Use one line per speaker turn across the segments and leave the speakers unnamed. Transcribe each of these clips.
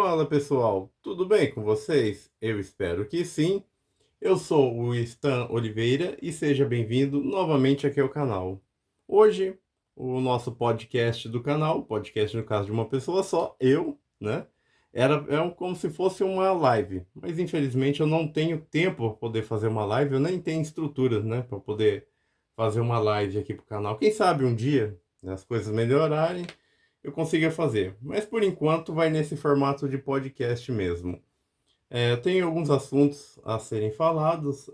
Fala pessoal, tudo bem com vocês? Eu espero que sim. Eu sou o Stan Oliveira e seja bem-vindo novamente aqui ao canal. Hoje, o nosso podcast do canal, podcast no caso de uma pessoa só, eu, né? Como se fosse uma live, mas infelizmente eu não tenho tempo para poder fazer uma live, eu nem tenho estrutura, né, para poder fazer uma live aqui pro canal. Quem sabe um dia, né, as coisas melhorarem eu consiga fazer. Mas por enquanto vai nesse formato de podcast mesmo. Eu tenho alguns assuntos a serem falados,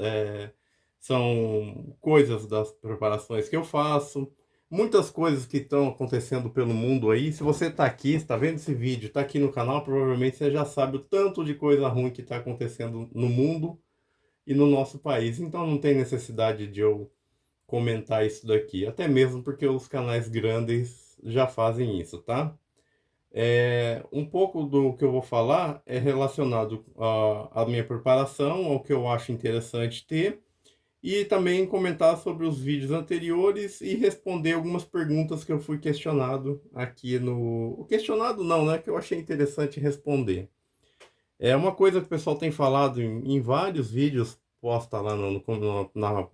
são coisas das preparações que eu faço, muitas coisas que estão acontecendo pelo mundo aí. Se você está aqui, está vendo esse vídeo, está aqui no canal, provavelmente você já sabe o tanto de coisa ruim que está acontecendo no mundo e no nosso país. Então não tem necessidade de eu comentar isso daqui, até mesmo porque os canais grandes já fazem isso, tá? Um pouco do que eu vou falar é relacionado à minha preparação, ao que eu acho interessante ter, e também comentar sobre os vídeos anteriores e responder algumas perguntas que eu fui questionado aqui no. Questionado não, né? Que eu achei interessante responder. É uma coisa que o pessoal tem falado em vários vídeos, posta lá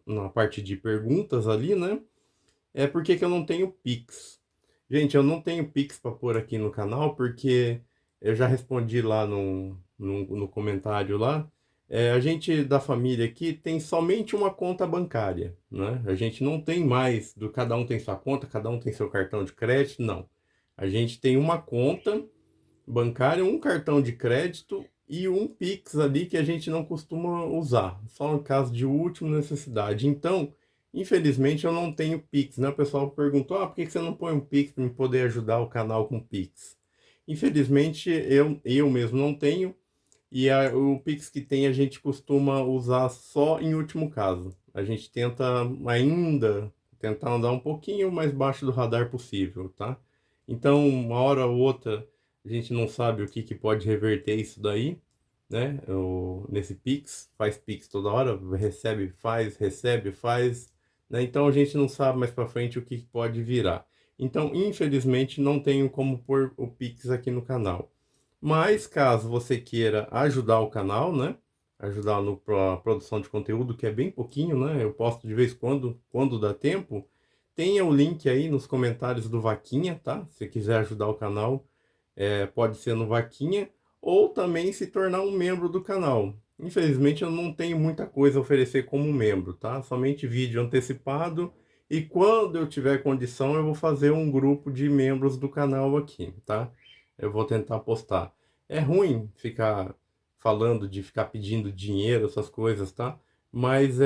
na parte de perguntas ali, né? É por que que eu não tenho Pix. Gente, eu não tenho Pix para pôr aqui no canal, porque eu já respondi lá no comentário lá. A gente da família aqui tem somente uma conta bancária, né? A gente não tem mais, cada um tem sua conta, cada um tem seu cartão de crédito, não. A gente tem uma conta bancária, um cartão de crédito e um Pix ali que a gente não costuma usar, só em caso de última necessidade. Então, infelizmente, eu não tenho Pix, né? O pessoal perguntou: por que você não põe um Pix para me poder ajudar o canal com Pix? Infelizmente, eu mesmo não tenho, e o Pix que tem a gente costuma usar só em último caso. A gente tenta ainda tentar andar um pouquinho mais baixo do radar possível, tá? Então, uma hora ou outra, a gente não sabe o que que pode reverter isso daí, né? Nesse Pix, faz Pix toda hora, recebe, faz, né? Então a gente não sabe mais para frente o que que pode virar. Então, infelizmente, não tenho como pôr o Pix aqui no canal. Mas caso você queira ajudar o canal, né? Ajudar no produção de conteúdo, que é bem pouquinho, né? Eu posto de vez em quando dá tempo. Tenha o link aí nos comentários do Vaquinha, tá? Se quiser ajudar o canal, pode ser no Vaquinha ou também se tornar um membro do canal. Infelizmente eu não tenho muita coisa a oferecer como membro, tá? Somente vídeo antecipado e quando eu tiver condição eu vou fazer um grupo de membros do canal aqui, tá? Eu vou tentar postar. É ruim ficar falando de ficar pedindo dinheiro, essas coisas, tá? Mas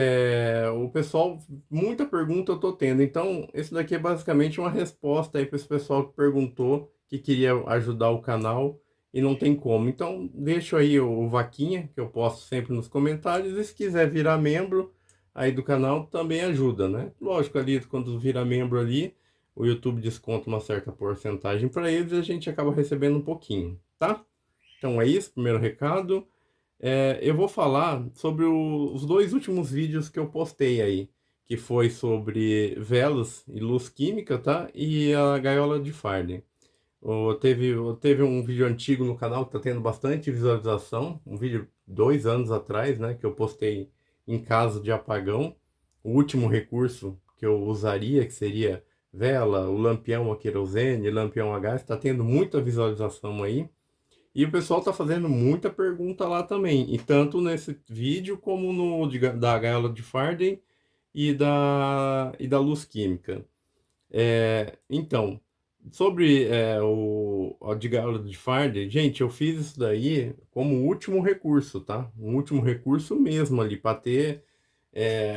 o pessoal, muita pergunta eu tô tendo. Então, esse daqui é basicamente uma resposta aí para esse pessoal que perguntou que queria ajudar o canal e não tem como. Então, deixo aí o Vaquinha, que eu posto sempre nos comentários, e se quiser virar membro aí do canal, também ajuda, né? Lógico, ali, quando virar membro ali, o YouTube desconta uma certa porcentagem para eles e a gente acaba recebendo um pouquinho, tá? Então é isso, primeiro recado. Eu vou falar sobre os dois últimos vídeos que eu postei aí, que foi sobre velas e luz química, tá? E a gaiola de Faraday. Teve um vídeo antigo no canal que tá tendo bastante visualização, um vídeo 2 anos atrás, né? Que eu postei em caso de apagão. O último recurso que eu usaria, que seria vela, o lampião a querosene, lampião a gás, está tendo muita visualização aí. E o pessoal tá fazendo muita pergunta lá também. E tanto nesse vídeo como no da gaiola de Faraday e da luz química. Então, sobre a de gaiola de Faraday, gente, eu fiz isso daí como último recurso, tá? Um último recurso mesmo ali, para ter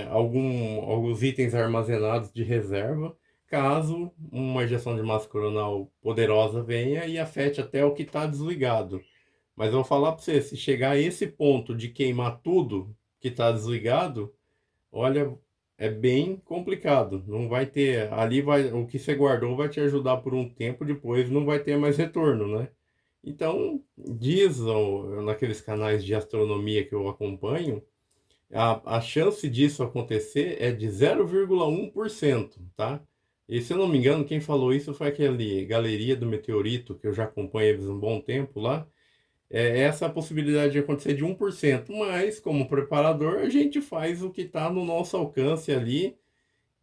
alguns itens armazenados de reserva, caso uma ejeção de massa coronal poderosa venha e afete até o que está desligado. Mas eu vou falar para você, se chegar a esse ponto de queimar tudo que está desligado, olha, é bem complicado. Não vai ter, ali vai, o que você guardou vai te ajudar por um tempo, depois não vai ter mais retorno, né? Então, naqueles canais de astronomia que eu acompanho, a chance disso acontecer é de 0,1%, tá? E se eu não me engano, quem falou isso foi aquele Galeria do Meteorito, que eu já acompanho eles um bom tempo lá. É essa a possibilidade de acontecer de 1%, mas como preparador a gente faz o que está no nosso alcance ali,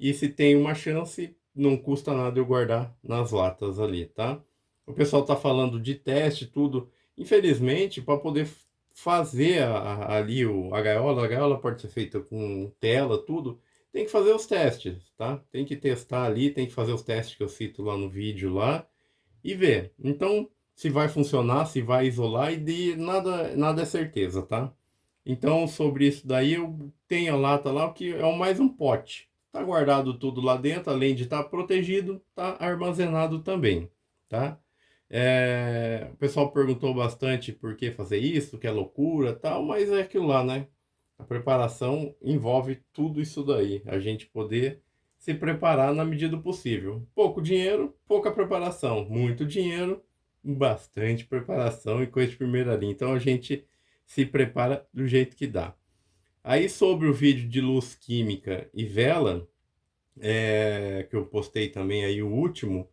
e se tem uma chance, não custa nada eu guardar nas latas ali, tá? O pessoal tá falando de teste, tudo. Infelizmente, para poder fazer ali a gaiola pode ser feita com tela, tudo. Tem que fazer os testes, tá? Tem que testar ali, tem que fazer os testes que eu cito lá no vídeo lá e ver. Então, se vai funcionar, se vai isolar e de nada é certeza, tá? Então, sobre isso daí, eu tenho a lata lá, que é mais um pote. Tá guardado tudo lá dentro, além de estar protegido, tá armazenado também, tá? O pessoal perguntou bastante por que fazer isso, que é loucura, tal, mas é aquilo lá, né? A preparação envolve tudo isso daí, a gente poder se preparar na medida do possível. Pouco dinheiro, pouca preparação. Muito dinheiro, bastante preparação e coisa de primeira linha. Então a gente se prepara do jeito que dá. Aí sobre o vídeo de luz química e vela, que eu postei também aí o último,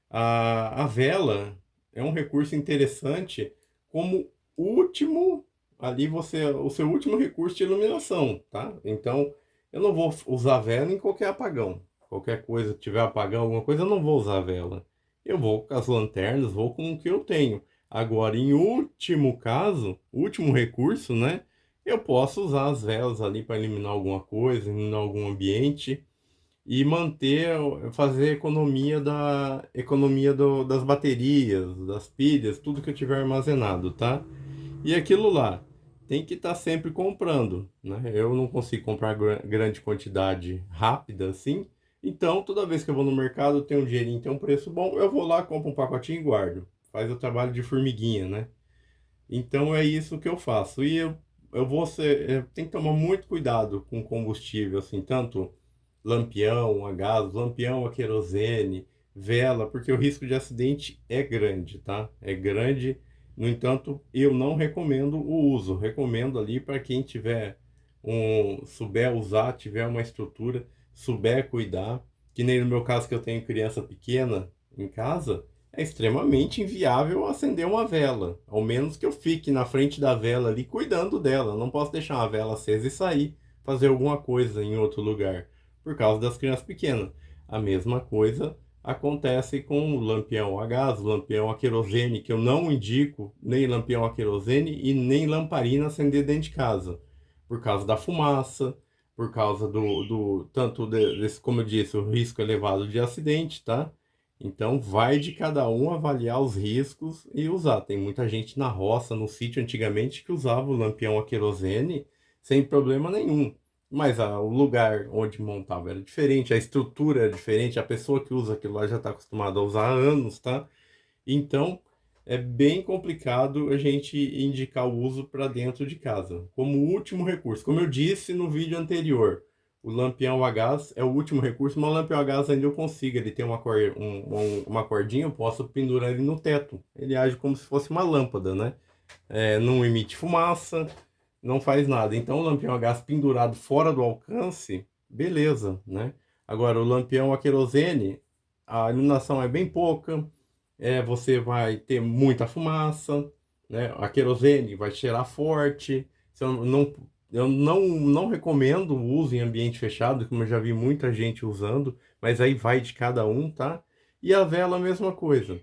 a vela é um recurso interessante como último, ali o seu último recurso de iluminação, tá? Então, eu não vou usar vela em qualquer apagão. Qualquer coisa que tiver apagão, alguma coisa, eu não vou usar vela. Eu vou com as lanternas, vou com o que eu tenho. Agora, em último caso, último recurso, né? Eu posso usar as velas ali para eliminar alguma coisa, eliminar algum ambiente e fazer economia das baterias, das pilhas, tudo que eu tiver armazenado, tá? E aquilo lá tem que estar sempre comprando, né? Eu não consigo comprar grande quantidade rápida assim. Então, toda vez que eu vou no mercado, tem um dinheirinho, tem um preço bom, eu vou lá, compro um pacotinho e guardo. Faz o trabalho de formiguinha, né? Então é isso que eu faço. Eu vou ser, eu tenho que tomar muito cuidado com combustível, assim, tanto lampião a gás, lampião a querosene, vela, porque o risco de acidente é grande, tá? É grande. No entanto, eu não recomendo o uso. Recomendo ali para quem tiver souber usar, tiver uma estrutura, souber cuidar, que nem no meu caso que eu tenho criança pequena em casa, é extremamente inviável acender uma vela, ao menos que eu fique na frente da vela ali cuidando dela. Eu não posso deixar uma vela acesa e sair fazer alguma coisa em outro lugar por causa das crianças pequenas. A mesma coisa acontece com o lampião a gás, o lampião a querosene, que eu não indico nem lampião a querosene e nem lamparina acender dentro de casa, por causa da fumaça, por causa desse, como eu disse, o risco elevado de acidente, tá? Então vai de cada um avaliar os riscos e usar. Tem muita gente na roça, no sítio antigamente, que usava o lampião a querosene sem problema nenhum. Mas o lugar onde montava era diferente, a estrutura era diferente, a pessoa que usa aquilo lá já está acostumada a usar há anos, tá? Então é bem complicado a gente indicar o uso para dentro de casa, como último recurso. Como eu disse no vídeo anterior, o lampião a gás é o último recurso, mas o lampião a gás ainda eu consigo. Ele tem uma cordinha, eu posso pendurar ele no teto. Ele age como se fosse uma lâmpada, né? Não emite fumaça, não faz nada. Então, o lampião a gás pendurado fora do alcance, beleza, né? Agora, o lampião a querosene, a iluminação é bem pouca, você vai ter muita fumaça, né? A querosene vai cheirar forte. Eu não recomendo o uso em ambiente fechado, como eu já vi muita gente usando, mas aí vai de cada um, tá? E a vela, a mesma coisa.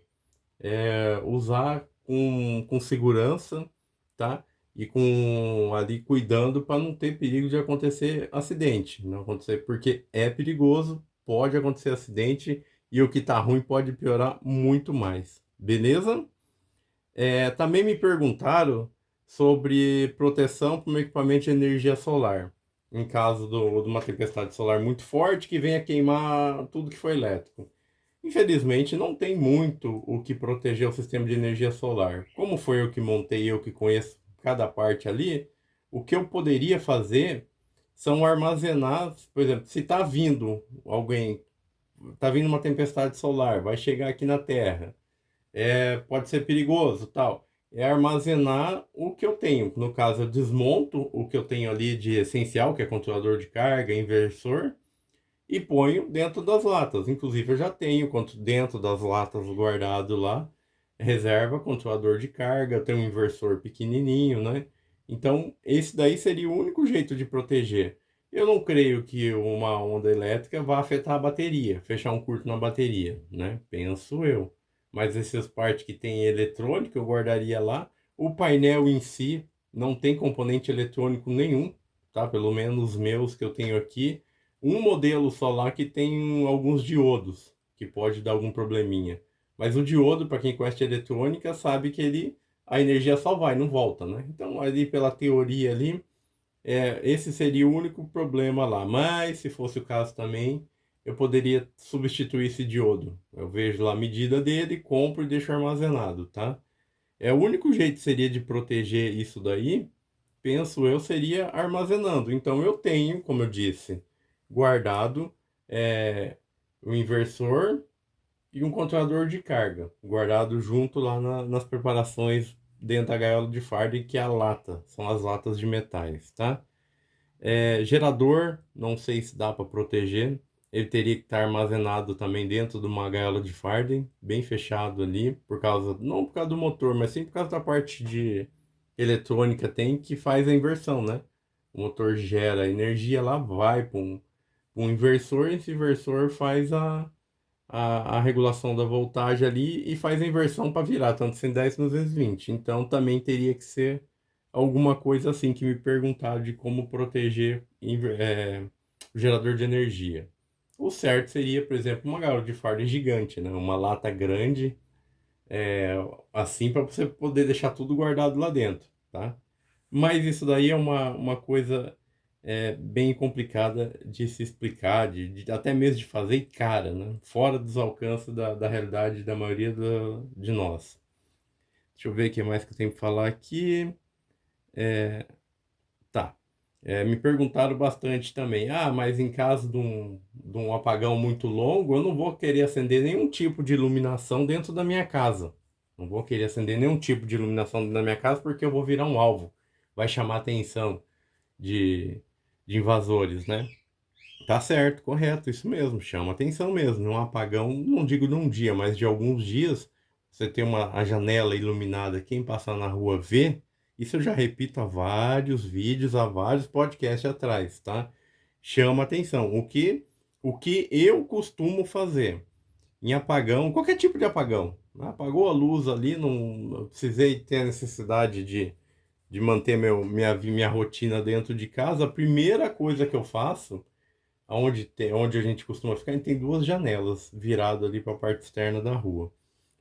Usar com segurança, tá? E com ali cuidando para não ter perigo de acontecer acidente, não acontecer, porque é perigoso, pode acontecer acidente e o que tá ruim pode piorar muito mais. Beleza? Também me perguntaram sobre proteção para o meu equipamento de energia solar, em caso de uma tempestade solar muito forte que venha queimar tudo que foi elétrico. Infelizmente, não tem muito o que proteger o sistema de energia solar. Como foi eu que montei, eu que conheço cada parte ali, o que eu poderia fazer são armazenar, por exemplo, se está vindo alguém, está vindo uma tempestade solar, vai chegar aqui na Terra, pode ser perigoso, tal. É armazenar o que eu tenho. No caso, eu desmonto o que eu tenho ali de essencial, que é controlador de carga, inversor, e ponho dentro das latas. Inclusive, eu já tenho dentro das latas guardado lá reserva, controlador de carga, tem um inversor pequenininho, né? Então, esse daí seria o único jeito de proteger. Eu não creio que uma onda elétrica vá afetar a bateria, fechar um curto na bateria, né? Penso eu. Mas essas partes que tem eletrônico, eu guardaria lá. O painel em si não tem componente eletrônico nenhum, tá? Pelo menos os meus que eu tenho aqui. Um modelo só lá que tem alguns diodos, que pode dar algum probleminha. Mas o diodo, para quem conhece de eletrônica, sabe que a energia só vai, não volta, né? Então, ali pela teoria ali, esse seria o único problema lá. Mas, se fosse o caso também, eu poderia substituir esse diodo. Eu vejo lá a medida dele, compro e deixo armazenado, tá? O único jeito seria de proteger isso daí, penso eu, seria armazenando. Então, eu tenho, como eu disse, guardado o inversor e um controlador de carga, guardado junto lá nas preparações dentro da gaiola de fardo, que é a lata, são as latas de metais, tá? Gerador, não sei se dá para proteger, ele teria que estar armazenado também dentro de uma gaiola de Faraday, bem fechado ali, não por causa do motor, mas sim por causa da parte de eletrônica tem que faz a inversão, né? O motor gera energia lá, vai para um inversor, e esse inversor faz a regulação da voltagem ali e faz a inversão para virar, tanto 110 no 220. Então também teria que ser alguma coisa assim que me perguntaram de como proteger o gerador de energia. O certo seria, por exemplo, uma gaiola de fardo gigante, né? Uma lata grande, é, assim para você poder deixar tudo guardado lá dentro, tá? Mas isso daí é uma coisa bem complicada de se explicar, até mesmo de fazer e cara, né? Fora dos alcances da realidade da maioria de nós. Deixa eu ver o que mais que eu tenho para falar aqui. Tá. Me perguntaram bastante também. Ah, mas em caso de um apagão muito longo, eu não vou querer acender nenhum tipo de iluminação dentro da minha casa. Não vou querer acender nenhum tipo de iluminação dentro da minha casa porque eu vou virar um alvo. Vai chamar a atenção de invasores, né? Tá certo, correto, isso mesmo, chama atenção mesmo. Num apagão, não digo de um dia, mas de alguns dias, você tem a janela iluminada, quem passar na rua vê. Isso eu já repito há vários vídeos, há vários podcasts atrás, tá? Chama atenção. O que eu costumo fazer em apagão, qualquer tipo de apagão, né? Apagou a luz ali, não precisei ter a necessidade de manter minha rotina dentro de casa. A primeira coisa que eu faço onde a gente costuma ficar, a gente tem duas janelas viradas ali para a parte externa da rua.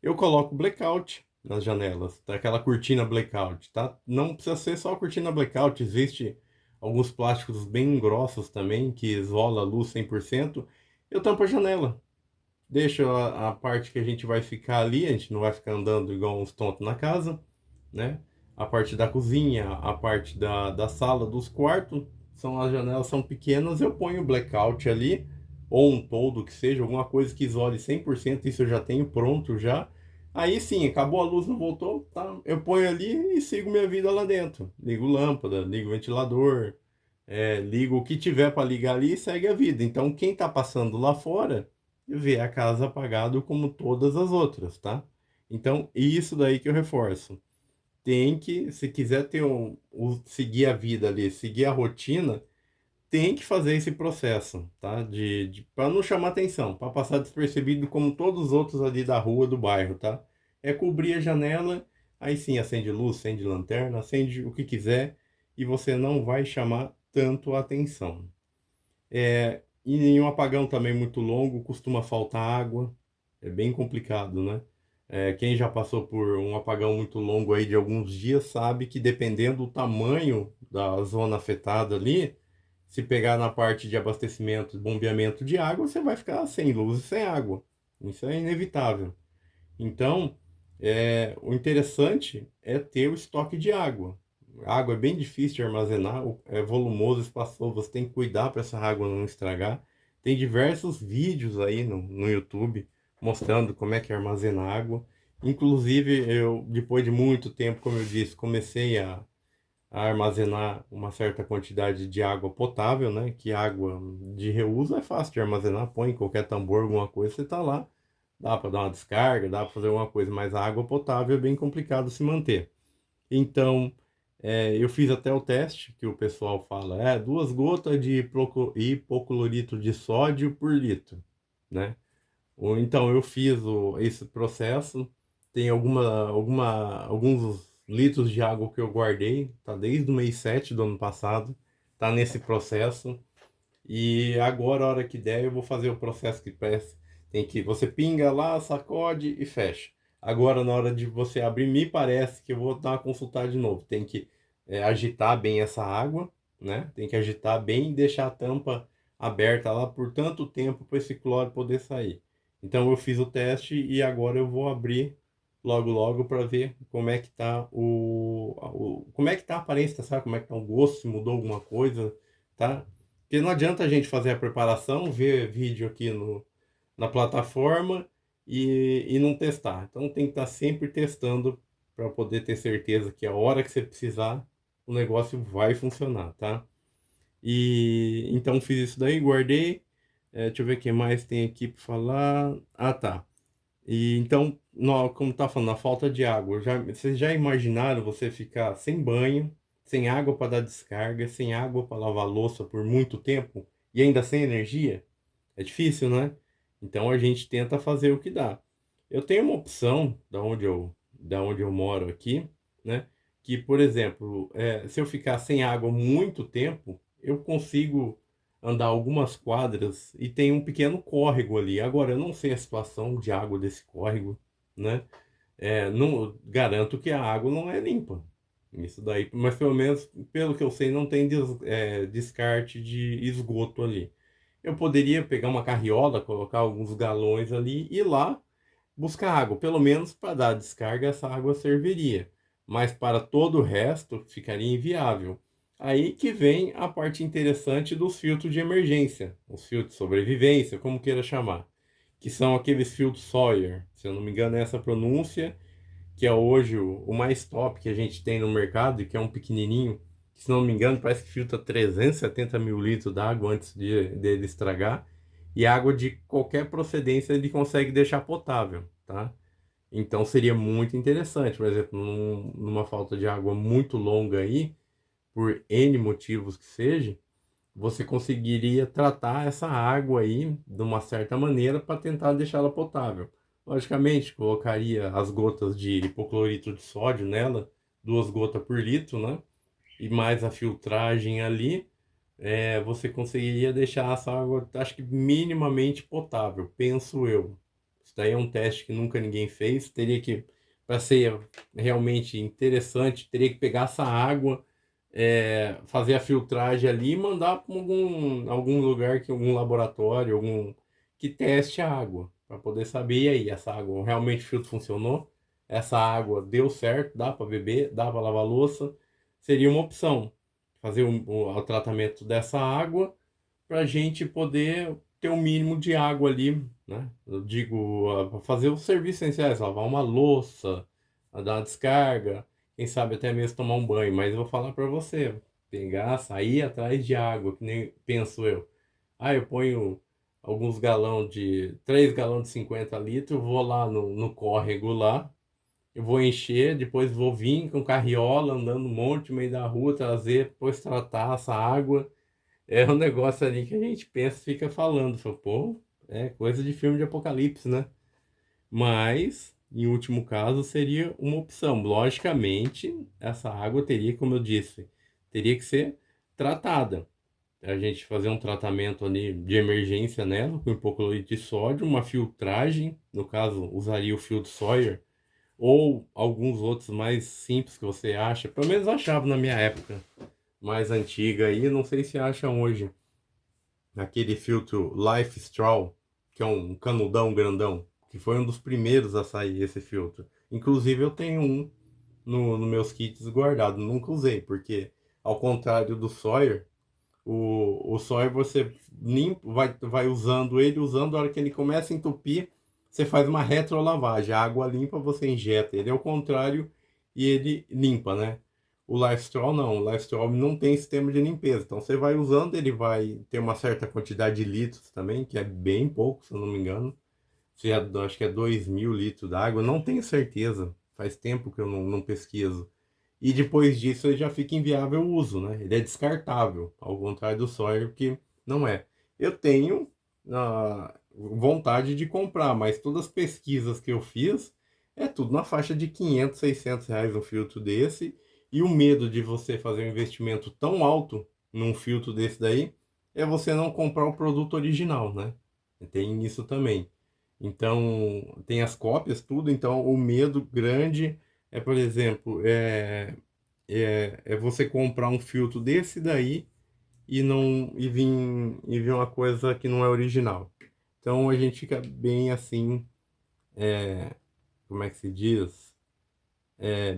Eu coloco blackout nas janelas, tá? Aquela cortina blackout, tá? Não precisa ser só a cortina blackout, existe alguns plásticos bem grossos também que isola a luz 100%. Eu tampo a janela, deixo a parte que a gente vai ficar ali, a gente não vai ficar andando igual uns tontos na casa, né? A parte da cozinha, a parte da sala, dos quartos, as janelas são pequenas, eu ponho blackout ali, ou um toldo que seja, alguma coisa que isole 100%, isso eu já tenho pronto já. Aí sim, acabou a luz, não voltou, tá? Eu ponho ali e sigo minha vida lá dentro. Ligo lâmpada, ligo ventilador, ligo o que tiver para ligar ali e segue a vida. Então, quem está passando lá fora vê a casa apagada como todas as outras, tá? Então, isso daí que eu reforço. Tem que, se quiser ter seguir a vida ali, seguir a rotina, tem que fazer esse processo, tá? Para não chamar atenção, para passar despercebido como todos os outros ali da rua, do bairro, tá? É cobrir a janela, aí sim acende luz, acende lanterna, acende o que quiser e você não vai chamar tanto a atenção. E em um apagão também muito longo, costuma faltar água, é bem complicado, né? Quem já passou por um apagão muito longo aí de alguns dias sabe que dependendo do tamanho da zona afetada ali, se pegar na parte de abastecimento, bombeamento de água, você vai ficar sem luz e sem água. Isso é inevitável. Então, o interessante é ter o estoque de água. A água é bem difícil de armazenar, é volumoso, espaçoso, você tem que cuidar para essa água não estragar. Tem diversos vídeos aí no YouTube mostrando como é que armazena água. Inclusive, eu, depois de muito tempo, como eu disse, comecei a armazenar uma certa quantidade de água potável, né? Que água de reuso é fácil de armazenar, põe em qualquer tambor, alguma coisa, você tá lá dá para dar uma descarga, dá para fazer alguma coisa, mas a água potável é bem complicado se manter. Então, eu fiz até o teste que o pessoal fala, 2 gotas de hipoclorito de sódio por litro, né? Ou então eu fiz esse processo, tem alguns litros de água que eu guardei, tá desde o mês 7 do ano passado, tá nesse processo. E agora, a hora que der, eu vou fazer o processo que presta. Tem que você pinga lá, sacode e fecha. Agora, na hora de você abrir, me parece que eu vou dar uma consultada de novo. Tem que agitar bem essa água, né? Tem que agitar bem e deixar a tampa aberta lá por tanto tempo para esse cloro poder sair. Então, eu fiz o teste e agora eu vou abrir logo logo para ver como é que tá como é que tá a aparência, sabe? Como é que tá o gosto, se mudou alguma coisa, tá? Porque não adianta a gente fazer a preparação, ver vídeo aqui na plataforma e não testar. Então tem que estar sempre testando para poder ter certeza que a hora que você precisar, o negócio vai funcionar, tá? E então fiz isso daí, guardei. Deixa eu ver o que mais tem aqui para falar. Ah, tá. E então, como tá falando, a falta de água. Vocês já imaginaram você ficar sem banho, sem água para dar descarga, sem água para lavar louça por muito tempo e ainda sem energia? É difícil, né? Então a gente tenta fazer o que dá. Eu tenho uma opção da onde eu moro aqui, né? Que, por exemplo, se eu ficar sem água muito tempo, eu consigo andar algumas quadras e tem um pequeno córrego ali. Agora, eu não sei a situação de água desse córrego, né? Não, garanto que a água não é limpa. Isso daí, mas pelo menos, pelo que eu sei, não tem descarte de esgoto ali. Eu poderia pegar uma carriola, colocar alguns galões ali e ir lá buscar água. Pelo menos para dar descarga, essa água serviria. Mas para todo o resto, ficaria inviável. Aí que vem a parte interessante dos filtros de emergência, os filtros de sobrevivência, como queira chamar, que são aqueles filtros Sawyer, se eu não me engano é essa pronúncia, que é hoje o mais top que a gente tem no mercado, e que é um pequenininho, que, se não me engano, parece que filtra 370 mil litros d'água antes dele estragar, e água de qualquer procedência ele consegue deixar potável, tá? Então seria muito interessante, por exemplo, numa falta de água muito longa aí, por N motivos que seja, você conseguiria tratar essa água aí de uma certa maneira para tentar deixá-la potável. Logicamente, colocaria as gotas de hipoclorito de sódio nela, 2 gotas por litro, né? E mais a filtragem ali, você conseguiria deixar essa água, acho que minimamente potável, penso eu. Isso daí é um teste que nunca ninguém fez. Para ser realmente interessante, teria que pegar essa água, fazer a filtragem ali e mandar para algum lugar, algum laboratório, que teste a água, para poder saber, e aí, essa água realmente o filtro funcionou? Essa água deu certo? Dá para beber? Dá para lavar louça? Seria uma opção fazer o tratamento dessa água para a gente poder ter um mínimo de água ali, né? Eu digo, fazer os serviços essenciais, lavar uma louça, dar uma descarga, quem sabe até mesmo tomar um banho. Mas eu vou falar para você, pegar, sair atrás de água, que nem penso eu. Eu ponho alguns 3 galões de 50 litros, vou lá no córrego lá, eu vou encher, depois vou vir com carriola, andando um monte no meio da rua, trazer, depois tratar essa água. É um negócio ali que a gente pensa, fica falando, fala, pô, é coisa de filme de apocalipse, né? Mas, em último caso, seria uma opção. Logicamente, essa água teria, como eu disse, teria que ser tratada. A gente fazer um tratamento ali de emergência nela, com hipoclorito de sódio, uma filtragem, no caso, usaria o filtro Sawyer, ou alguns outros mais simples que você acha, pelo menos eu achava na minha época mais antiga aí, não sei se acham hoje, aquele filtro Life Straw, que é um canudão grandão, que foi um dos primeiros a sair esse filtro. Inclusive eu tenho um no meus kits guardado, nunca usei, porque ao contrário do Sawyer, o Sawyer você limpa, vai usando ele, usando, a hora que ele começa a entupir, você faz uma retrolavagem, a água limpa você injeta ele, ao contrário, e ele limpa, né? O Lifestraw não, o Lifestraw não tem sistema de limpeza, então você vai usando, ele vai ter uma certa quantidade de litros também, que é bem pouco, se eu não me engano, Se é, acho que é 2.000 litros d'água, não tenho certeza. Faz tempo que eu não pesquiso. E depois disso ele já fica inviável o uso, né? Ele é descartável, ao contrário do soja, que não é. Eu tenho vontade de comprar, mas todas as pesquisas que eu fiz é tudo na faixa de 500, 600 reais um filtro desse. E o medo de você fazer um investimento tão alto num filtro desse daí é você não comprar o produto original, né? Tem isso também. Então, tem as cópias, tudo. Então, o medo grande é, por exemplo, é você comprar um filtro desse daí e não e vir uma coisa que não é original. Então, a gente fica bem assim, como é que se diz?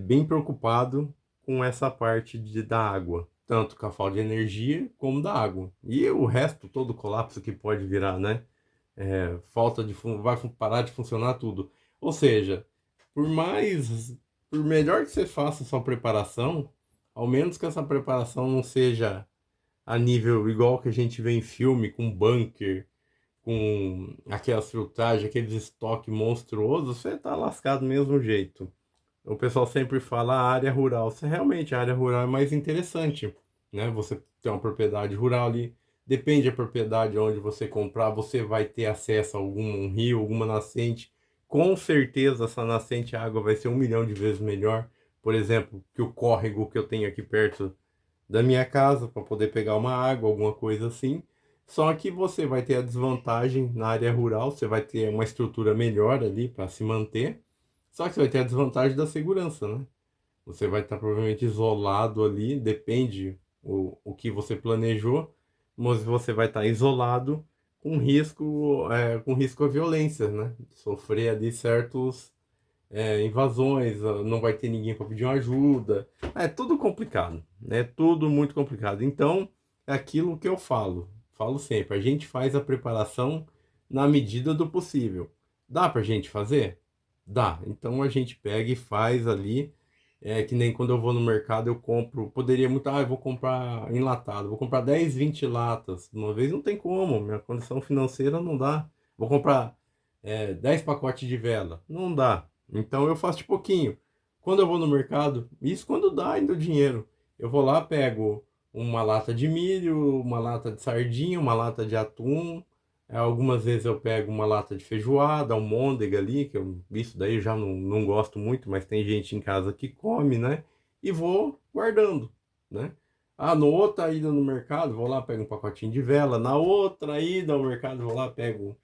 Bem preocupado com essa parte da água, tanto com a falta de energia como da água. E o resto, todo o colapso que pode virar, né? Falta de vai parar de funcionar tudo. Ou seja, por mais, por melhor que você faça a sua preparação, ao menos que essa preparação não seja a nível igual que a gente vê em filme, com bunker, com aquelas filtragens, aqueles estoques monstruosos, você tá lascado do mesmo jeito. O pessoal sempre fala a área rural. Se realmente a área rural é mais interessante, né? Você tem uma propriedade rural ali, depende da propriedade onde você comprar, você vai ter acesso a algum rio, alguma nascente. Com certeza essa nascente a água vai ser 1 milhão de vezes melhor. Por exemplo, que o córrego que eu tenho aqui perto da minha casa para poder pegar uma água, alguma coisa assim. Só que você vai ter a desvantagem na área rural, você vai ter uma estrutura melhor ali para se manter. Só que você vai ter a desvantagem da segurança, né? Você vai estar provavelmente isolado ali, depende o que você planejou, mas você vai estar isolado com risco à violência, né? Sofrer ali certos invasões, não vai ter ninguém para pedir uma ajuda. É tudo complicado, né? Tudo muito complicado. Então, é aquilo que eu falo sempre, a gente faz a preparação na medida do possível. Dá para a gente fazer? Dá. Então a gente pega e faz ali. É que nem quando eu vou no mercado, eu compro. Poderia muito. Eu vou comprar enlatado. Vou comprar 10, 20 latas. De uma vez não tem como. Minha condição financeira não dá. Vou comprar 10 pacotes de vela. Não dá. Então eu faço de pouquinho. Quando eu vou no mercado, isso quando dá ainda o dinheiro. Eu vou lá, pego uma lata de milho, uma lata de sardinha, uma lata de atum. Algumas vezes eu pego uma lata de feijoada, almôndega ali, isso daí eu já não gosto muito, mas tem gente em casa que come, né? E vou guardando, né? Na outra ida no mercado, vou lá, pego um pacotinho de vela. Na outra ida ao mercado, vou lá, pego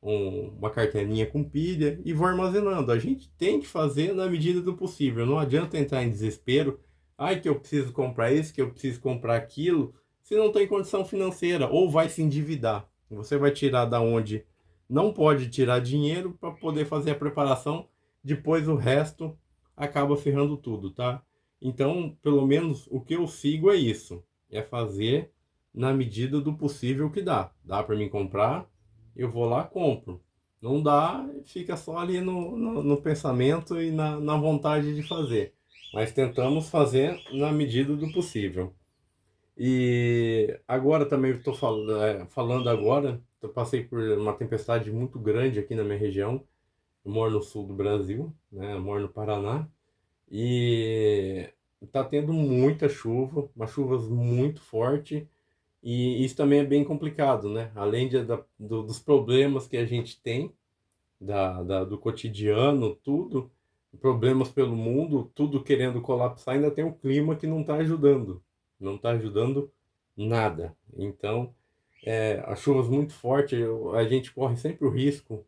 uma cartelinha com pilha e vou armazenando. A gente tem que fazer na medida do possível. Não adianta entrar em desespero. Ai, que eu preciso comprar isso, que eu preciso comprar aquilo, se não tem condição financeira, ou vai se endividar. Você vai tirar da onde não pode tirar dinheiro para poder fazer a preparação, depois o resto acaba ferrando tudo, tá? Então, pelo menos o que eu sigo é isso, é fazer na medida do possível que dá. Dá para mim comprar, eu vou lá, compro. Não dá, fica só ali no pensamento e na vontade de fazer. Mas tentamos fazer na medida do possível. E agora também estou falando agora, eu passei por uma tempestade muito grande aqui na minha região. Eu moro no sul do Brasil, né? Eu moro no Paraná. E está tendo muita chuva, umas chuvas muito fortes. E isso também é bem complicado, né? Além dos problemas que a gente tem, do cotidiano, tudo, problemas pelo mundo, tudo querendo colapsar, ainda tem o clima que não está ajudando. Não está ajudando nada. Então, as chuvas muito fortes, a gente corre sempre o risco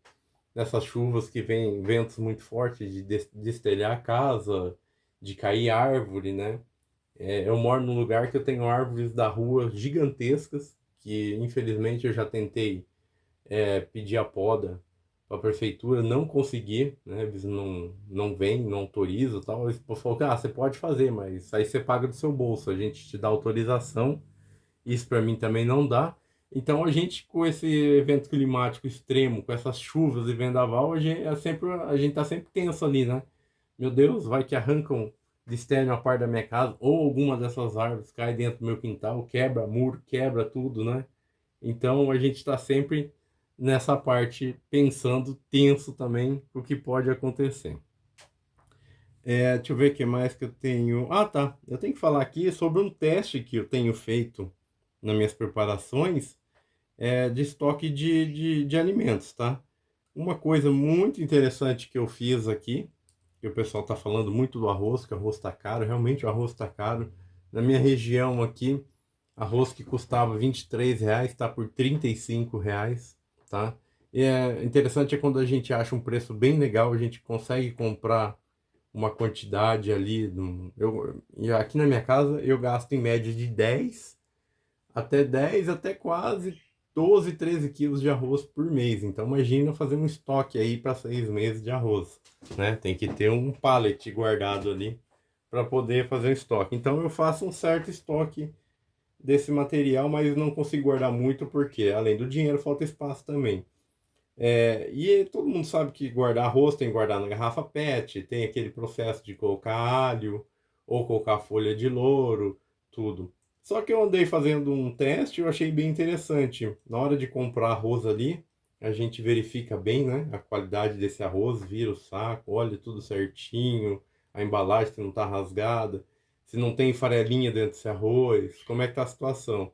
dessas chuvas que vêm ventos muito fortes de destelhar a casa, de cair árvore, né? Eu moro num lugar que eu tenho árvores da rua gigantescas, que infelizmente eu já tentei pedir a poda para a prefeitura, não consegui, né? Eles não vêm, não autorizam e tal. Eles falaram que você pode fazer, mas aí você paga do seu bolso, a gente te dá autorização, isso para mim também não dá. Então a gente, com esse evento climático extremo, com essas chuvas e vendaval, a gente tá sempre tenso ali, né? Meu Deus, vai que arrancam de estéreo a parte da minha casa, ou alguma dessas árvores cai dentro do meu quintal, quebra muro, quebra tudo, né? Então a gente está sempre nessa parte pensando tenso também o que pode acontecer. Deixa eu ver o que mais que eu tenho. Ah, tá. Eu tenho que falar aqui sobre um teste que eu tenho feito nas minhas preparações de estoque de alimentos, tá? Uma coisa muito interessante que eu fiz aqui, que o pessoal está falando muito do arroz, que o arroz está caro, realmente o arroz está caro. Na minha região aqui, arroz que custava R$ 23 está por R$ 35, tá? E é interessante quando a gente acha um preço bem legal, a gente consegue comprar uma quantidade ali. E aqui na minha casa eu gasto em média de 10 até quase 12, 13 quilos de arroz por mês. Então imagina fazer um estoque aí para 6 meses de arroz, né? Tem que ter um pallet guardado ali para poder fazer o estoque. Então eu faço um certo estoque desse material, mas não consigo guardar muito porque além do dinheiro falta espaço também. E todo mundo sabe que guardar arroz tem que guardar na garrafa PET, tem aquele processo de colocar alho ou colocar folha de louro, tudo. Só que eu andei fazendo um teste e eu achei bem interessante. Na hora de comprar arroz ali, a gente verifica bem, né, a qualidade desse arroz, vira o saco, olha tudo certinho, a embalagem se não está rasgada, se não tem farelinha dentro desse arroz, como é que tá a situação.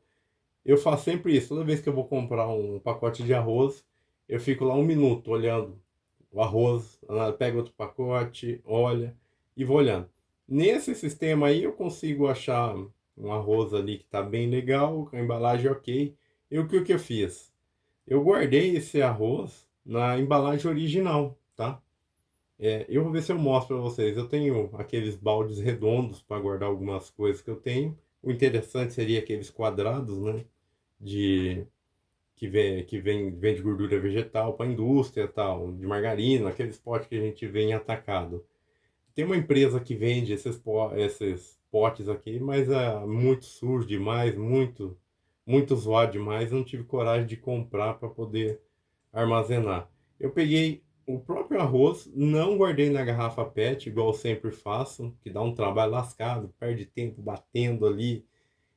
Eu faço sempre isso. Toda vez que eu vou comprar um pacote de arroz, eu fico lá 1 minuto olhando o arroz, pego outro pacote, olha e vou olhando. Nesse sistema aí eu consigo achar um arroz ali que está bem legal, com a embalagem ok. E o que eu fiz? Eu guardei esse arroz na embalagem original, tá? Eu vou ver se eu mostro para vocês. Eu tenho aqueles baldes redondos para guardar algumas coisas que eu tenho. O interessante seria aqueles quadrados, né? De vende gordura vegetal para indústria tal, de margarina, aqueles potes que a gente vê em atacado. Tem uma empresa que vende esses potes aqui, mas é muito sujo demais, muito zoado demais, eu não tive coragem de comprar para poder armazenar. Eu peguei o próprio arroz, não guardei na garrafa PET, igual eu sempre faço, que dá um trabalho lascado, perde tempo batendo ali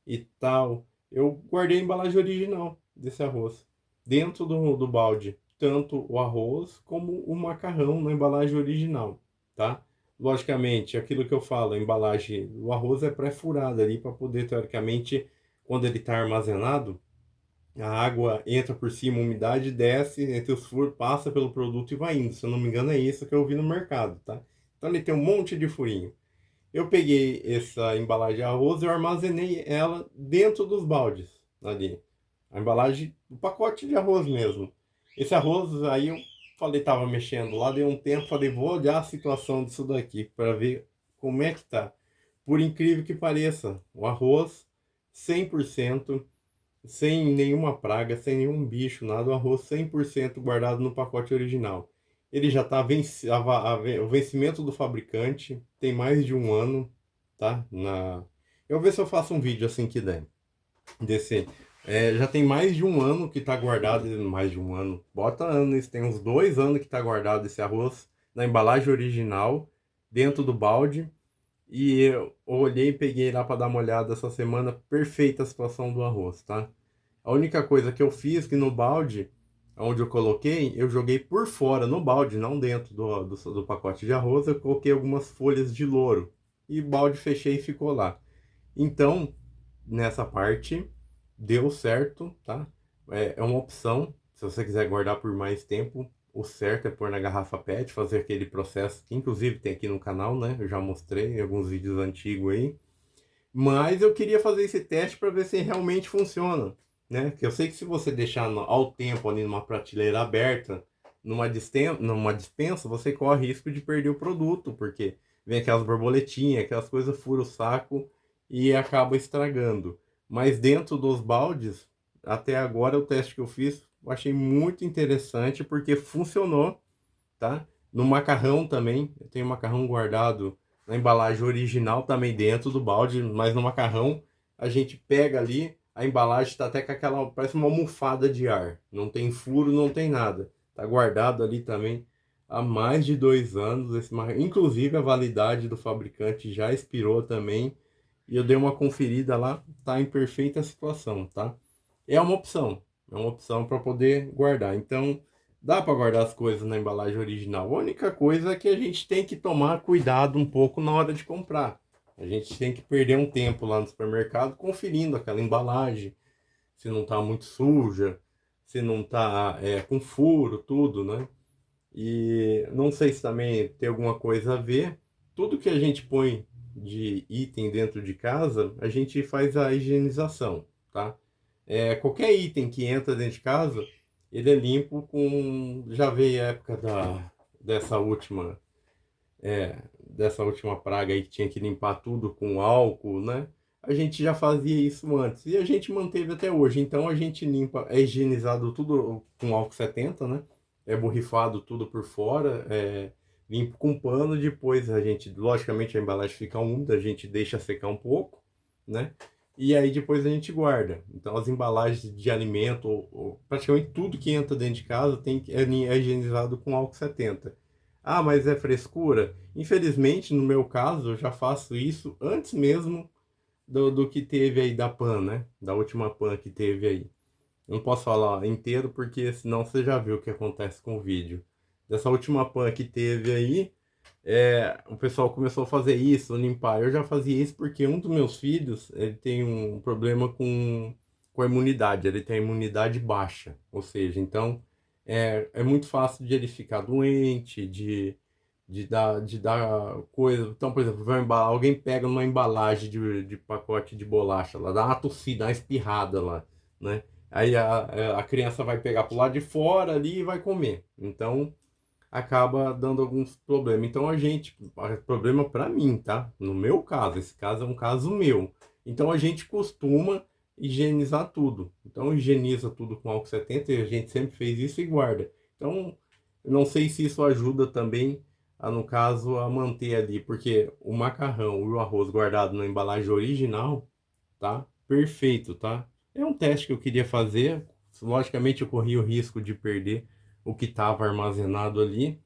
e tal. Eu guardei a embalagem original desse arroz dentro do balde, tanto o arroz como o macarrão na embalagem original, tá? Logicamente, aquilo que eu falo, a embalagem do arroz é pré-furada ali para poder, teoricamente, quando ele está armazenado, a água entra por cima, a umidade desce entre os furos, passa pelo produto e vai indo. Se eu não me engano, é isso que eu vi no mercado, tá? Então ele tem um monte de furinho. Eu peguei essa embalagem de arroz e eu armazenei ela dentro dos baldes ali. A embalagem, o pacote de arroz mesmo. Esse arroz aí eu falei, tava mexendo lá, deu um tempo, falei, vou olhar a situação disso daqui para ver como é que tá. Por incrível que pareça, o arroz 100%, sem nenhuma praga, sem nenhum bicho, nada, o arroz 100% guardado no pacote original. Ele já está o vencimento do fabricante tem mais de 1 ano, tá? Eu vou ver se eu faço um vídeo assim que der. Desse, já tem mais de 1 ano que está guardado, mais de 1 ano, bota anos, tem uns 2 anos que está guardado esse arroz na embalagem original, dentro do balde. E eu olhei e peguei lá para dar uma olhada essa semana, perfeita a situação do arroz, tá? A única coisa que eu fiz que no balde, onde eu coloquei, eu joguei por fora no balde, não dentro do pacote de arroz, eu coloquei algumas folhas de louro. E o balde fechei e ficou lá. Então, nessa parte, deu certo, tá? É uma opção, se você quiser guardar por mais tempo, o certo é pôr na garrafa PET, fazer aquele processo que inclusive tem aqui no canal, né? Eu já mostrei em alguns vídeos antigos aí. Mas eu queria fazer esse teste para ver se realmente funciona, né? Que eu sei que se você deixar ao tempo ali numa prateleira aberta, numa dispensa, você corre risco de perder o produto, porque vem aquelas borboletinhas, aquelas coisas, fura o saco e acaba estragando. Mas dentro dos baldes, até agora o teste que eu fiz, eu achei muito interessante porque funcionou, tá? No macarrão também, eu tenho macarrão guardado na embalagem original também dentro do balde, mas no macarrão a gente pega ali, a embalagem está até com aquela, parece uma almofada de ar, não tem furo, não tem nada, tá guardado ali também há mais de 2 anos, inclusive a validade do fabricante já expirou também, e eu dei uma conferida lá, tá em perfeita situação, tá? É uma opção, É uma opção para poder guardar. Então, dá para guardar as coisas na embalagem original. A única coisa é que a gente tem que tomar cuidado um pouco na hora de comprar. A gente tem que perder um tempo lá no supermercado conferindo aquela embalagem, se não está muito suja, se não está com furo, tudo, né? E não sei se também tem alguma coisa a ver. Tudo que a gente põe de item dentro de casa, a gente faz a higienização, tá? Qualquer item que entra dentro de casa, ele é limpo com. Já veio a época dessa última, dessa última praga aí que tinha que limpar tudo com álcool, né? A gente já fazia isso antes e a gente manteve até hoje. Então a gente limpa, é higienizado tudo com álcool 70, né? É borrifado tudo por fora, limpo com pano. Depois a gente, logicamente, a embalagem fica úmida, a gente deixa secar um pouco, né? E aí depois a gente guarda. Então as embalagens de alimento, ou praticamente tudo que entra dentro de casa é higienizado com álcool 70. Ah, mas é frescura? Infelizmente, no meu caso, eu já faço isso antes mesmo do que teve aí da PAN, né? Da última PAN que teve aí. Eu não posso falar inteiro porque senão você já viu o que acontece com o vídeo. Dessa última PAN que teve aí, o pessoal começou a fazer isso, limpar. Eu já fazia isso porque um dos meus filhos, ele tem um problema com a imunidade. Ele tem a imunidade baixa. Ou seja, então é muito fácil de ele ficar doente, de dar coisa. Então, por exemplo, alguém pega uma embalagem de pacote de bolacha lá, dá uma tossida, uma espirrada lá, né? Aí a criança vai pegar pro lado de fora ali e vai comer. Então, acaba dando alguns problemas. Então, problema para mim, tá? No meu caso, esse caso é um caso meu. Então, a gente costuma higienizar tudo. Então, higieniza tudo com álcool 70 e a gente sempre fez isso e guarda. Então, eu não sei se isso ajuda também no caso, a manter ali, porque o macarrão e o arroz guardado na embalagem original, tá? Perfeito, tá? É um teste que eu queria fazer. Logicamente, eu corri o risco de perder o que estava armazenado ali,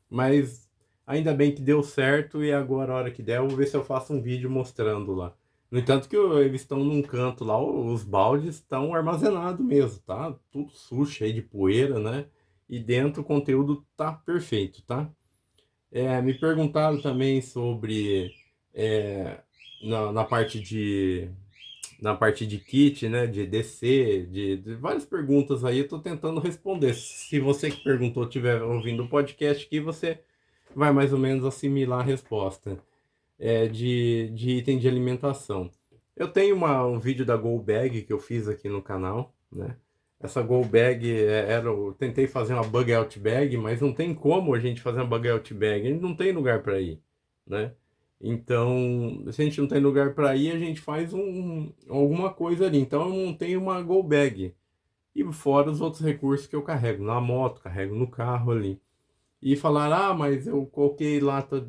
mas ainda bem que deu certo e agora, a hora que der, eu vou ver se eu faço um vídeo mostrando lá. No entanto, que eles estão num canto lá, os baldes estão armazenados mesmo, tá? Tudo sujo, cheio de poeira, né? E dentro o conteúdo tá perfeito, tá? Me perguntaram também sobre é, na parte de kit, né, de DC, de várias perguntas aí, eu estou tentando responder. Se você que perguntou estiver ouvindo o podcast aqui, você vai mais ou menos assimilar a resposta. De item de alimentação. Eu tenho um vídeo da Go Bag que eu fiz aqui no canal, né? Essa Go Bag eu tentei fazer uma Bug Out Bag, mas não tem como a gente fazer uma Bug Out Bag, a gente não tem lugar para ir, né? Então, se a gente não tem lugar para ir, a gente faz alguma coisa ali. Então, eu montei uma Go Bag. E fora os outros recursos que eu carrego na moto, carrego no carro ali. E falar, ah, mas eu coloquei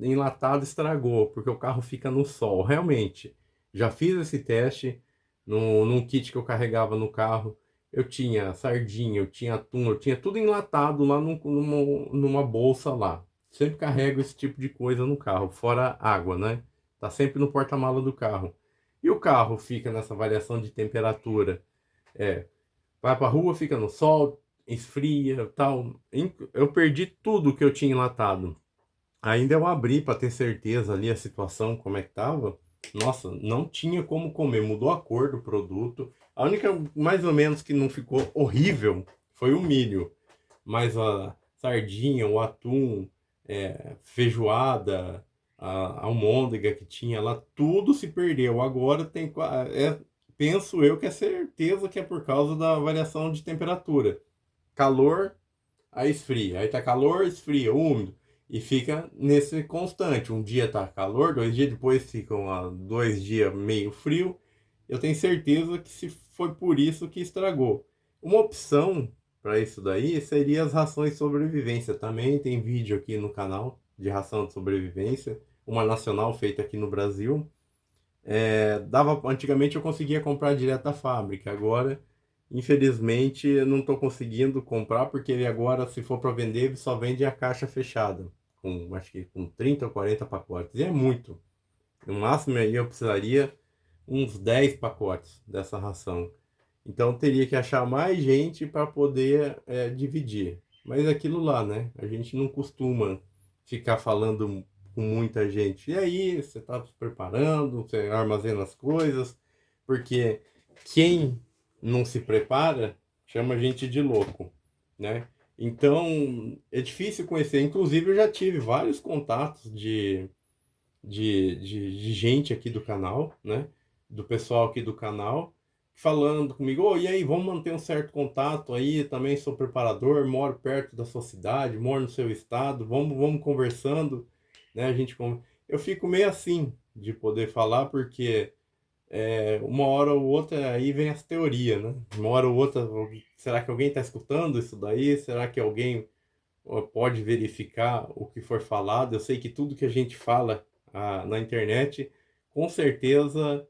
enlatado, estragou, porque o carro fica no sol. Realmente, já fiz esse teste num kit que eu carregava no carro. Eu tinha sardinha, eu tinha atum, eu tinha tudo enlatado lá numa bolsa lá. Sempre carrego esse tipo de coisa no carro, fora água, né? Tá sempre no porta-mala do carro. E o carro fica nessa variação de temperatura. É, vai pra rua, fica no sol, esfria, tal. Eu perdi tudo que eu tinha enlatado. Ainda eu abri para ter certeza ali a situação, como é que tava. Nossa, não tinha como comer, mudou a cor do produto. A única, mais ou menos, que não ficou horrível foi o milho. Mas a sardinha, o atum, feijoada, a almôndega que tinha lá, tudo se perdeu. Agora penso eu que é certeza que é por causa da variação de temperatura. Calor, aí esfria. Aí tá calor, esfria, úmido. E fica nesse constante. Um dia tá calor, 2 dias depois ficam 2 dias meio frio. Eu tenho certeza que se foi por isso que estragou. Uma opção para isso daí seria as rações de sobrevivência. Também tem vídeo aqui no canal de ração de sobrevivência. Uma nacional feita aqui no Brasil. Antigamente eu conseguia comprar direto da fábrica. Agora, infelizmente, eu não estou conseguindo comprar porque ele agora, se for para vender, ele só vende a caixa fechada, com acho que com 30 ou 40 pacotes. E é muito. No máximo aí eu precisaria uns 10 pacotes dessa ração. Então teria que achar mais gente para poder dividir. Mas é aquilo lá, né? A gente não costuma ficar falando com muita gente. E aí, você está se preparando, você armazena as coisas, porque quem não se prepara chama a gente de louco, né? Então é difícil conhecer. Inclusive, eu já tive vários contatos de gente aqui do canal, né? Do pessoal aqui do canal, falando comigo, e aí, vamos manter um certo contato aí, também sou preparador, moro perto da sua cidade, moro no seu estado, vamos conversando, né? Eu fico meio assim de poder falar, porque uma hora ou outra aí vem as teorias, né? Uma hora ou outra, será que alguém está escutando isso daí? Será que alguém pode verificar o que for falado? Eu sei que tudo que a gente fala na internet, com certeza,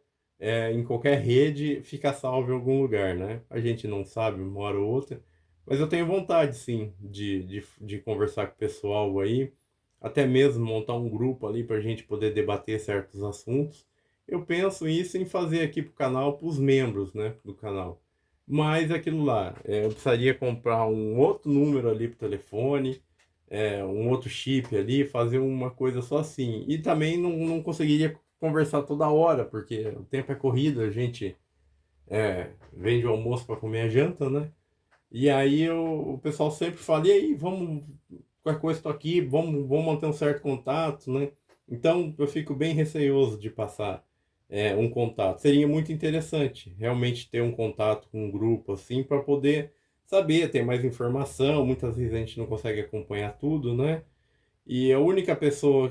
em qualquer rede, fica salvo em algum lugar, né? A gente não sabe uma hora ou outra, mas eu tenho vontade, sim, de conversar com o pessoal aí, até mesmo montar um grupo ali para a gente poder debater certos assuntos. Eu penso isso em fazer aqui para o canal, para os membros, né, do canal. Mas é aquilo lá, eu precisaria comprar um outro número ali para o telefone, um outro chip ali, fazer uma coisa só assim. E também não conseguiria conversar toda hora, porque o tempo é corrido, a gente vende o almoço para comer a janta, né? E aí o pessoal sempre fala, e aí, vamos, qualquer coisa estou aqui, vamos manter um certo contato, né? Então eu fico bem receoso de passar um contato. Seria muito interessante realmente ter um contato com um grupo assim para poder saber, ter mais informação. Muitas vezes a gente não consegue acompanhar tudo, né? E a única pessoa,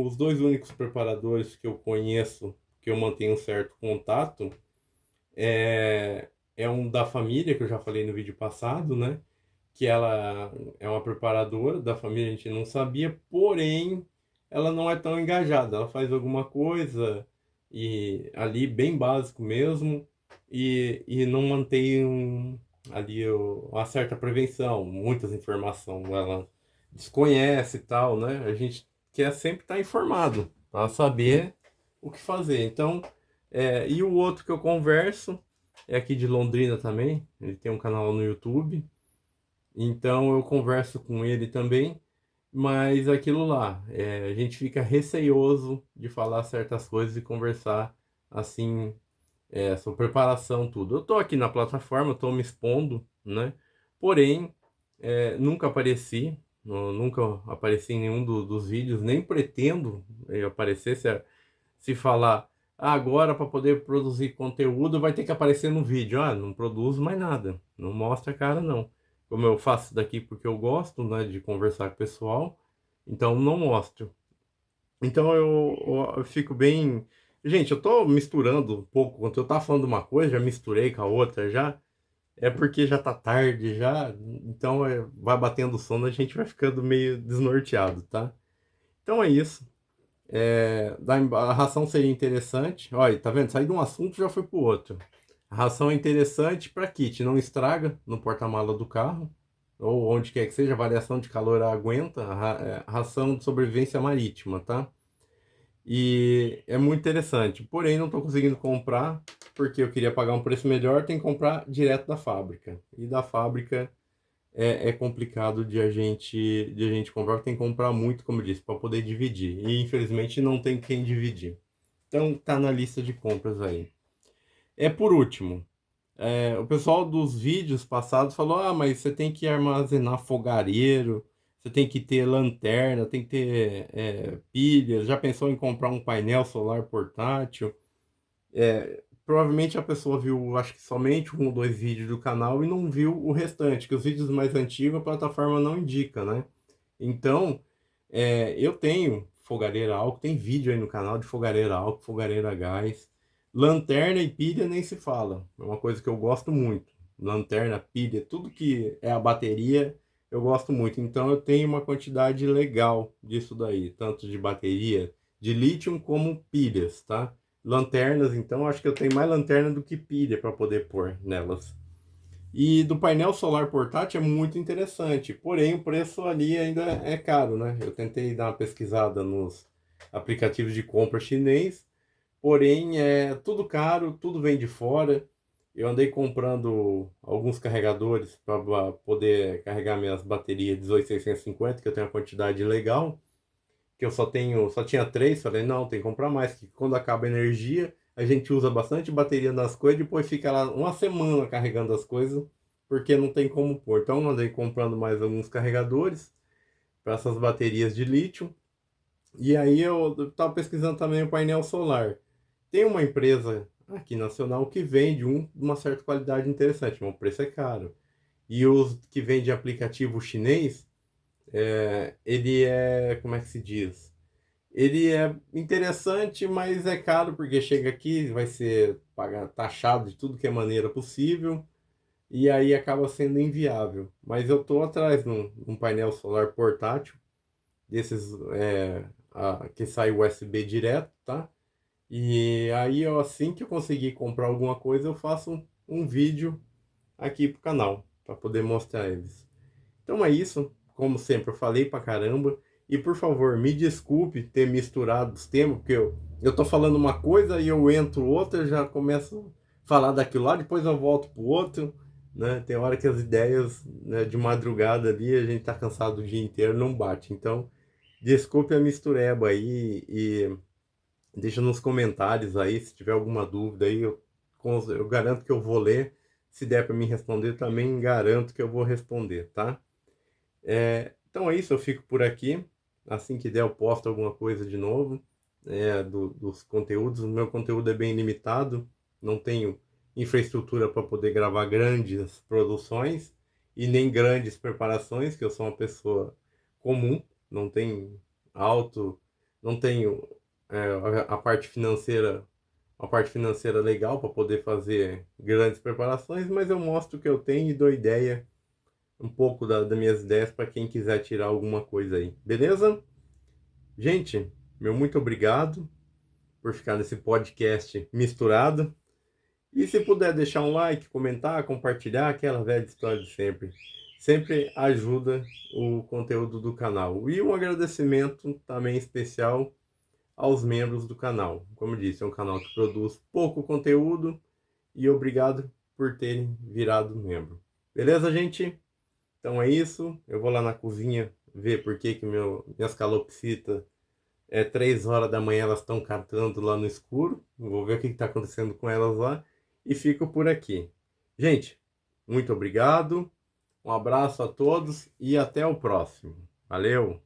os dois únicos preparadores que eu conheço, que eu mantenho um certo contato, é um da família, que eu já falei no vídeo passado, né? Que ela é uma preparadora da família, a gente não sabia, porém ela não é tão engajada. Ela faz alguma coisa e ali bem básico mesmo e não mantém ali uma certa prevenção, muitas informações ela desconhece e tal, né? A gente quer sempre estar informado para saber o que fazer. Então, e o outro que eu converso é aqui de Londrina também. Ele tem um canal no YouTube. Então eu converso com ele também, mas aquilo lá, a gente fica receioso de falar certas coisas e conversar assim, sobre preparação, tudo. Eu tô aqui na plataforma, tô me expondo, né? Porém, nunca apareci, nunca apareci em nenhum dos vídeos, nem pretendo aparecer. Se falar, agora para poder produzir conteúdo vai ter que aparecer no vídeo. Ah, não produzo mais nada, não mostra a cara não. Como eu faço daqui porque eu gosto, né, de conversar com o pessoal, então não mostro. Então eu fico bem. Gente, eu tô misturando um pouco. Quando eu tava falando de uma coisa, já misturei com a outra já. É porque já tá tarde já, então vai batendo sono, a gente vai ficando meio desnorteado, tá? Então é isso. A ração seria interessante. Olha, tá vendo? Sair de um assunto já foi pro outro. A ração é interessante para kit, não estraga no porta-mala do carro, ou onde quer que seja, a variação de calor aguenta, ração de sobrevivência marítima, tá? E é muito interessante. Porém, não estou conseguindo comprar, porque eu queria pagar um preço melhor, tem que comprar direto da fábrica. E da fábrica é complicado de a gente comprar, tem que comprar muito, como eu disse, para poder dividir. E infelizmente não tem quem dividir. Então tá na lista de compras aí. Por último, o pessoal dos vídeos passados falou: ah, mas você tem que armazenar fogareiro, você tem que ter lanterna, tem que ter pilhas. Já pensou em comprar um painel solar portátil? Provavelmente a pessoa viu, acho que somente um ou dois vídeos do canal e não viu o restante, que os vídeos mais antigos a plataforma não indica, né? Então, eu tenho fogareira álcool, tem vídeo aí no canal de fogareira álcool, fogareira a gás, lanterna e pilha nem se fala, é uma coisa que eu gosto muito. Lanterna, pilha, tudo que é a bateria, eu gosto muito. Então, eu tenho uma quantidade legal disso daí, tanto de bateria, de lítio como pilhas, tá? Lanternas, então, acho que eu tenho mais lanterna do que pilha para poder pôr nelas. E do painel solar portátil é muito interessante, porém o preço ali ainda é caro, né? Eu tentei dar uma pesquisada nos aplicativos de compra chinês, porém é tudo caro, tudo vem de fora. Eu andei comprando alguns carregadores para poder carregar minhas baterias 18650, que eu tenho uma quantidade legal, que eu só tinha três. Falei, não, tem que comprar mais, que quando acaba a energia, a gente usa bastante bateria nas coisas, depois fica lá uma semana carregando as coisas, porque não tem como pôr. Então, eu andei comprando mais alguns carregadores para essas baterias de lítio. E aí eu estava pesquisando também o painel solar. Tem uma empresa aqui nacional que vende de uma certa qualidade interessante, mas o preço é caro. E os que vende aplicativo chinês, ele é, como é que se diz? Ele é interessante, mas é caro porque chega aqui, vai ser taxado de tudo que é maneira possível, e aí acaba sendo inviável. Mas eu estou atrás de um painel solar portátil, desses que sai USB direto, tá? E aí, assim que eu conseguir comprar alguma coisa, eu faço um vídeo aqui pro canal, para poder mostrar eles. Então é isso, como sempre, eu falei pra caramba. E por favor, me desculpe ter misturado os temas, porque eu tô falando uma coisa e eu entro outra, já começo a falar daquilo lá, depois eu volto pro outro, né? Tem hora que as ideias, né, de madrugada ali, a gente tá cansado o dia inteiro, não bate. Então, desculpe a mistureba aí e deixa nos comentários aí se tiver alguma dúvida aí, eu garanto que eu vou ler. Se der para me responder, também garanto que eu vou responder, tá? Então é isso, eu fico por aqui. Assim que der, eu posto alguma coisa de novo, dos conteúdos. O meu conteúdo é bem limitado, não tenho infraestrutura para poder gravar grandes produções e nem grandes preparações, que eu sou uma pessoa comum, não tenho alto, não tenho a parte financeira, a parte financeira legal para poder fazer grandes preparações, mas eu mostro o que eu tenho e dou ideia um pouco das minhas ideias para quem quiser tirar alguma coisa aí. Beleza? Gente, meu muito obrigado por ficar nesse podcast misturado. E se puder deixar um like, comentar, compartilhar, aquela velha história de sempre. Sempre ajuda o conteúdo do canal. E um agradecimento também especial aos membros do canal. Como eu disse, é um canal que produz pouco conteúdo e obrigado por terem virado membro. Beleza, gente? Então é isso. Eu vou lá na cozinha ver por que minhas calopsitas 3 horas da manhã elas estão cantando lá no escuro. Vou ver o que está acontecendo com elas lá. E fico por aqui. Gente, muito obrigado. Um abraço a todos e até o próximo. Valeu!